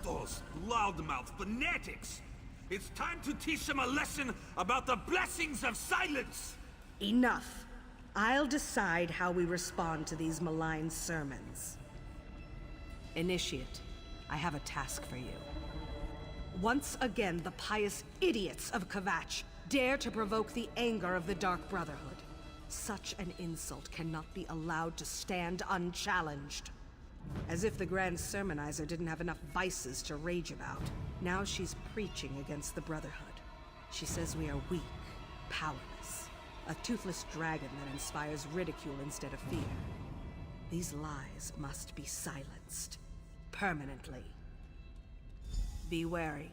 Those loudmouth fanatics! It's time to teach them a lesson about the blessings of silence! Enough. I'll decide how we respond to these malign sermons. Initiate, I have a task for you. Once again, the pious idiots of Kvatch dare to provoke the anger of the Dark Brotherhood. Such an insult cannot be allowed to stand unchallenged. As if the Grand Sermonizer didn't have enough vices to rage about. Now she's preaching against the Brotherhood. She says we are weak, powerless. A toothless dragon that inspires ridicule instead of fear. These lies must be silenced. Permanently. Be wary.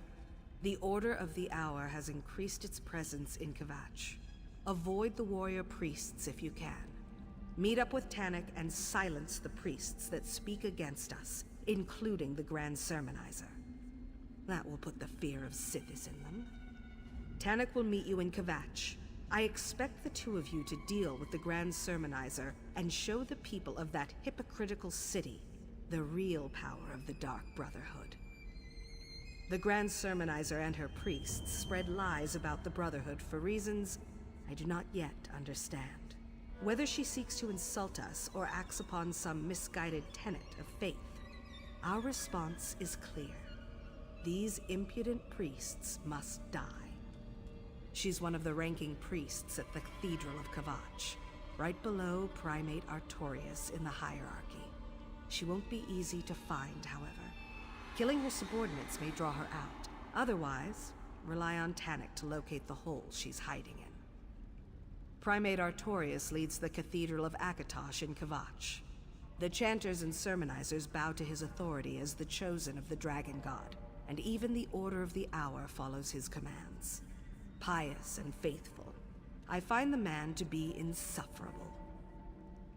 The Order of the Hour has increased its presence in Kvatch. Avoid the warrior priests if you can. Meet up with Tanic and silence the priests that speak against us, including the Grand Sermonizer. That will put the fear of Sithis in them. Tanic will meet you in Kvatch. I expect the two of you to deal with the Grand Sermonizer and show the people of that hypocritical city the real power of the Dark Brotherhood. The Grand Sermonizer and her priests spread lies about the Brotherhood for reasons I do not yet understand. Whether she seeks to insult us or acts upon some misguided tenet of faith, our response is clear. These impudent priests must die. She's one of the ranking priests at the Cathedral of Kvatch, right below Primate Artorias in the hierarchy. She won't be easy to find, however. Killing her subordinates may draw her out. Otherwise, rely on Tanic to locate the hole she's hiding in. Primate Artorias leads the Cathedral of Akatosh in Kvatch. The chanters and sermonizers bow to his authority as the chosen of the Dragon God, and even the Order of the Hour follows his commands. Pious and faithful, I find the man to be insufferable.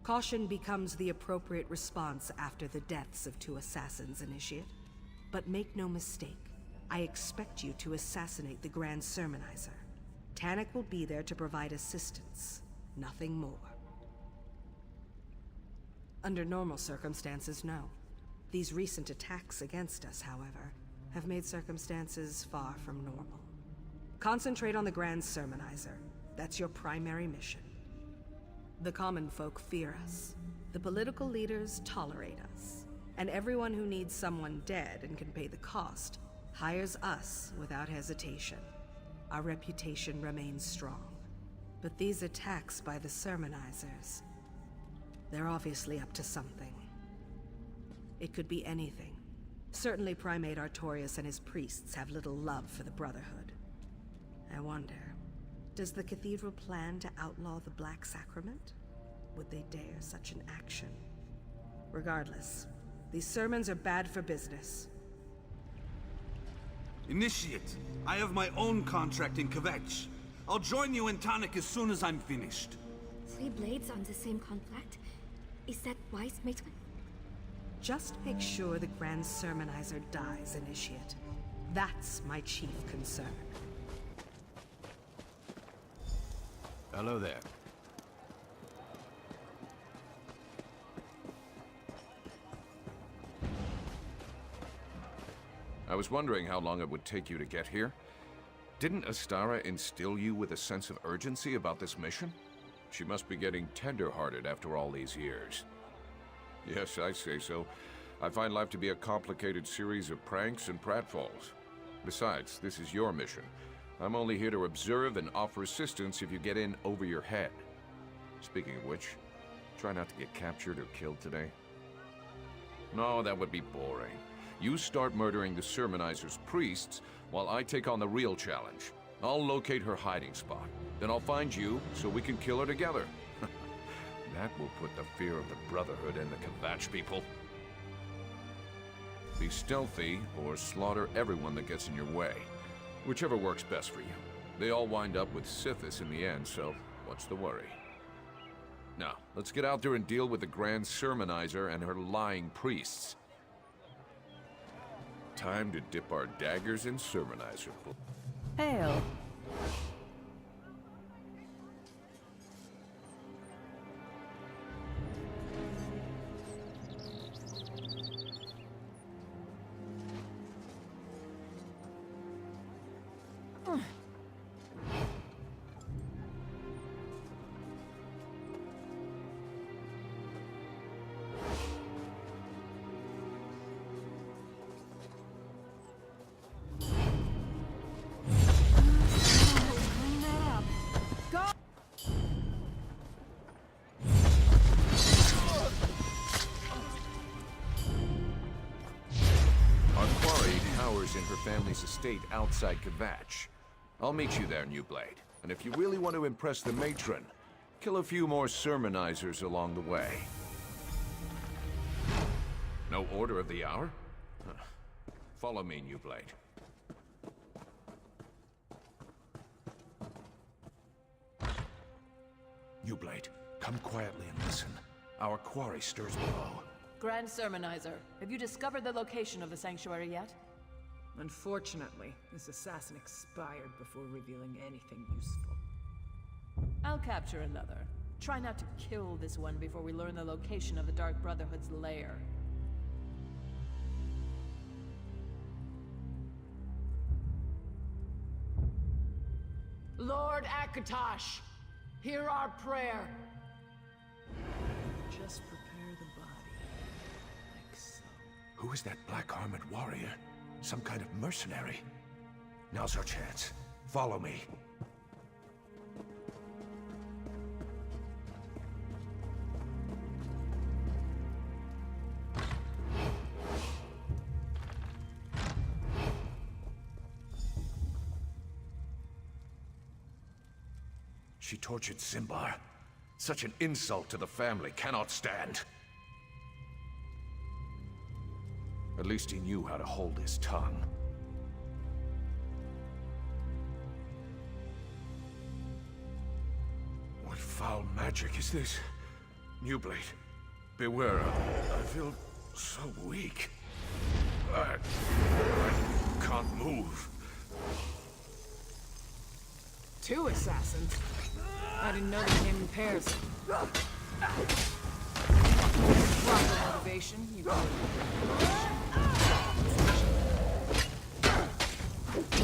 Caution becomes the appropriate response after the deaths of two assassins, Initiate. But make no mistake, I expect you to assassinate the Grand Sermonizer. Tanic will be there to provide assistance, nothing more. Under normal circumstances, no. These recent attacks against us, however, have made circumstances far from normal. Concentrate on the Grand Sermonizer. That's your primary mission. The common folk fear us. The political leaders tolerate us. And everyone who needs someone dead and can pay the cost hires us without hesitation. Our reputation remains strong. But these attacks by the sermonizers, they're obviously up to something. It could be anything. Certainly Primate Artorias and his priests have little love for the Brotherhood. I wonder, does the Cathedral plan to outlaw the Black Sacrament? Would they dare such an action? Regardless, these sermons are bad for business. Initiate, I have my own contract in Kvatch. I'll join you in Tanic as soon as I'm finished. 3 blades on the same contract? Is that wise, Matron? Just make sure the Grand Sermonizer dies, Initiate. That's my chief concern. Hello there. I was wondering how long it would take you to get here. Didn't Astara instill you with a sense of urgency about this mission? She must be getting tender-hearted after all these years. Yes, I say so. I find life to be a complicated series of pranks and pratfalls. Besides, this is your mission. I'm only here to observe and offer assistance if you get in over your head. Speaking of which, try not to get captured or killed today. No, that would be boring. You start murdering the Sermonizer's priests while I take on the real challenge. I'll locate her hiding spot. Then I'll find you so we can kill her together. That will put the fear of the Brotherhood and the Kvatch people. Be stealthy or slaughter everyone that gets in your way. Whichever works best for you. They all wind up with Sithis in the end, so what's the worry? Now, let's get out there and deal with the Grand Sermonizer and her lying priests. Time to dip our daggers in Sermonizer. Hail. family's estate outside Kvatch. I'll meet you there, New Blade. And if you really want to impress the matron, kill a few more sermonizers along the way. No order of the hour? Huh. Follow me, New Blade. New Blade, come quietly and listen. Our quarry stirs below. Grand Sermonizer, have you discovered the location of the sanctuary yet? Unfortunately, this assassin expired before revealing anything useful. I'll capture another. Try not to kill this one before we learn the location of the Dark Brotherhood's lair. Lord Akatosh, hear our prayer. Just prepare the body, like so. Who is that black-armored warrior? Some kind of mercenary? Now's our chance. Follow me. She tortured Simbar. Such an insult to the family cannot stand. At least he knew how to hold his tongue. What foul magic is this? New Blade, beware. I feel so weak. I can't move. 2 assassins? I didn't know they came in pairs. Proper motivation, you call it.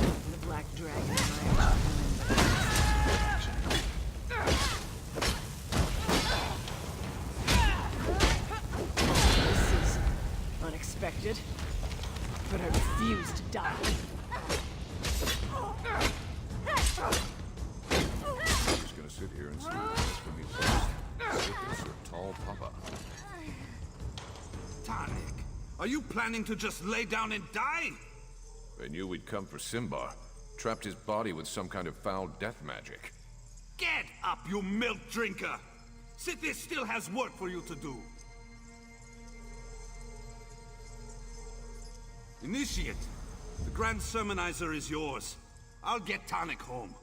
The Black Dragon and I This is unexpected, but I refuse to die. Just gonna sit here and see what comes for me first. Sickness or tall papa. Tanic, are you planning to just lay down and die? They knew we'd come for Simbar. Trapped his body with some kind of foul death magic. Get up, you milk drinker! Sithis still has work for you to do. Initiate, the Grand Sermonizer is yours. I'll get Tanic home.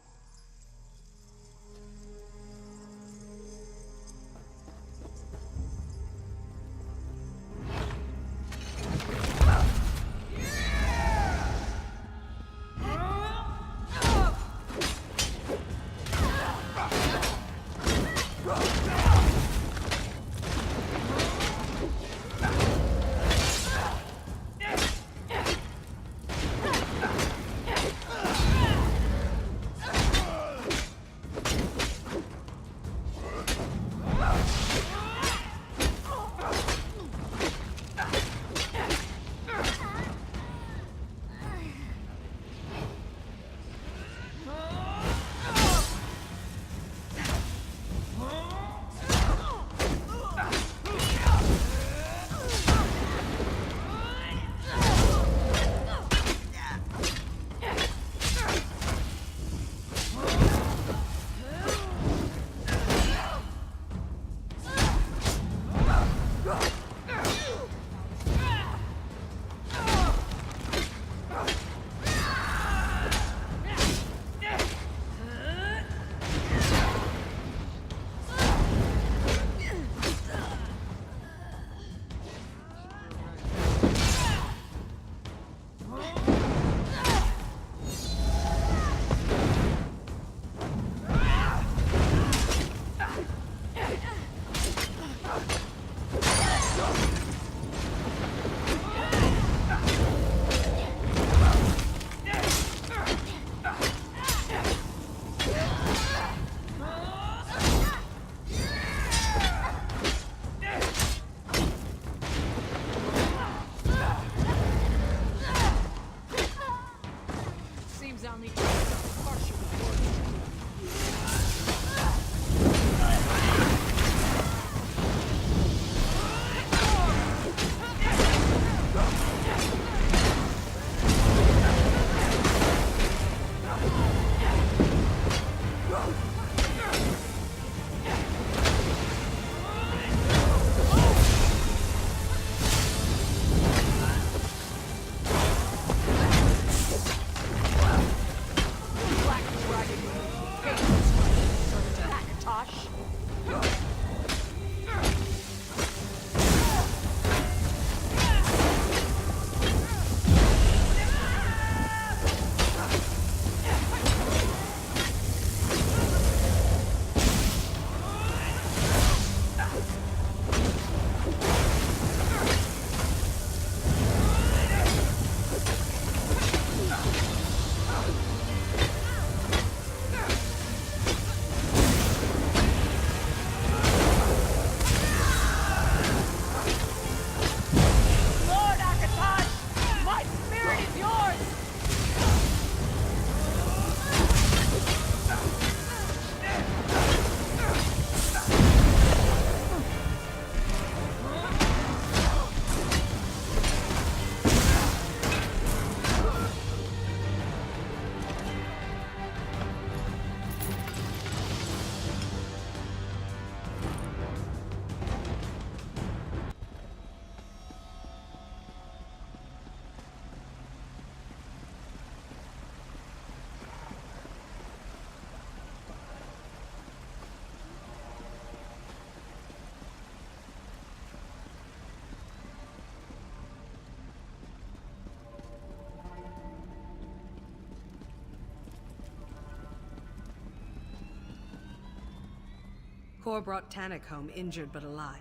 Kor brought Tanic home injured but alive.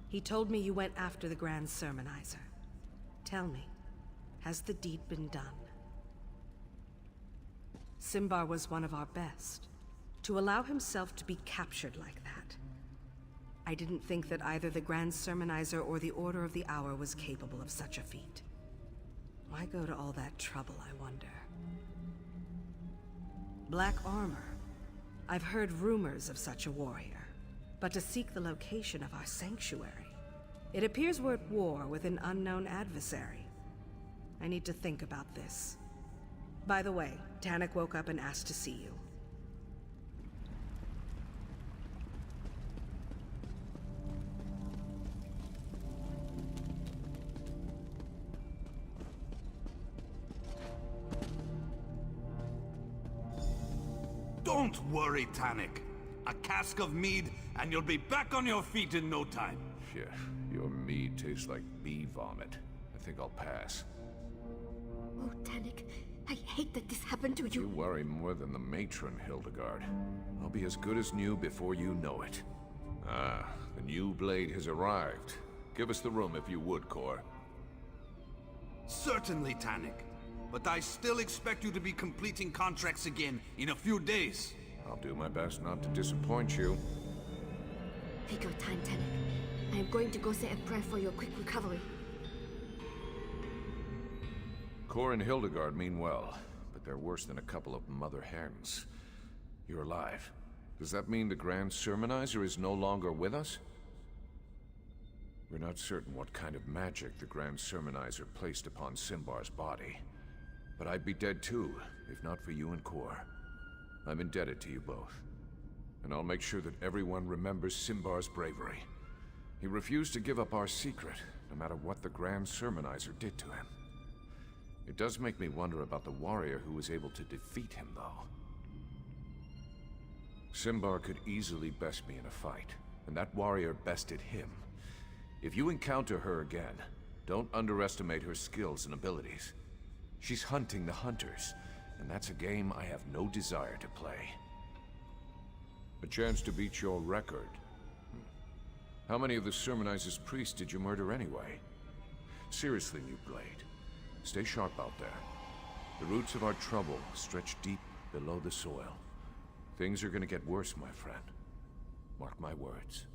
He told me you went after the Grand Sermonizer. Tell me, has the deed been done? Simbar was one of our best. To allow himself to be captured like that. I didn't think that either the Grand Sermonizer or the Order of the Hour was capable of such a feat. Why go to all that trouble, I wonder? Black armor. I've heard rumors of such a warrior, but to seek the location of our sanctuary. It appears we're at war with an unknown adversary. I need to think about this. By the way, Tanic woke up and asked to see you. Don't worry, Tanic. A cask of mead, and you'll be back on your feet in no time. Shit, your mead tastes like bee vomit. I think I'll pass. Oh, Tanic, I hate that this happened to You you. worry more than the matron, Hildegard. I'll be as good as new before you know it. Ah, the new blade has arrived. Give us the room if you would, Kor. Certainly, Tanic. But I still expect you to be completing contracts again in a few days. I'll do my best not to disappoint you. Take your time, Tanic. I am going to go say a prayer for your quick recovery. Kor and Hildegard mean well, but they're worse than a couple of mother hens. You're alive. Does that mean the Grand Sermonizer is no longer with us? We're not certain what kind of magic the Grand Sermonizer placed upon Simbar's body. But I'd be dead too, if not for you and Kor. I'm indebted to you both. And I'll make sure that everyone remembers Simbar's bravery. He refused to give up our secret, no matter what the Grand Sermonizer did to him. It does make me wonder about the warrior who was able to defeat him, though. Simbar could easily best me in a fight, and that warrior bested him. If you encounter her again, don't underestimate her skills and abilities. She's hunting the hunters, and that's a game I have no desire to play. A chance to beat your record. How many of the Sermonizer's priests did you murder anyway? Seriously, New Blade, stay sharp out there. The roots of our trouble stretch deep below the soil. Things are gonna get worse, my friend. Mark my words.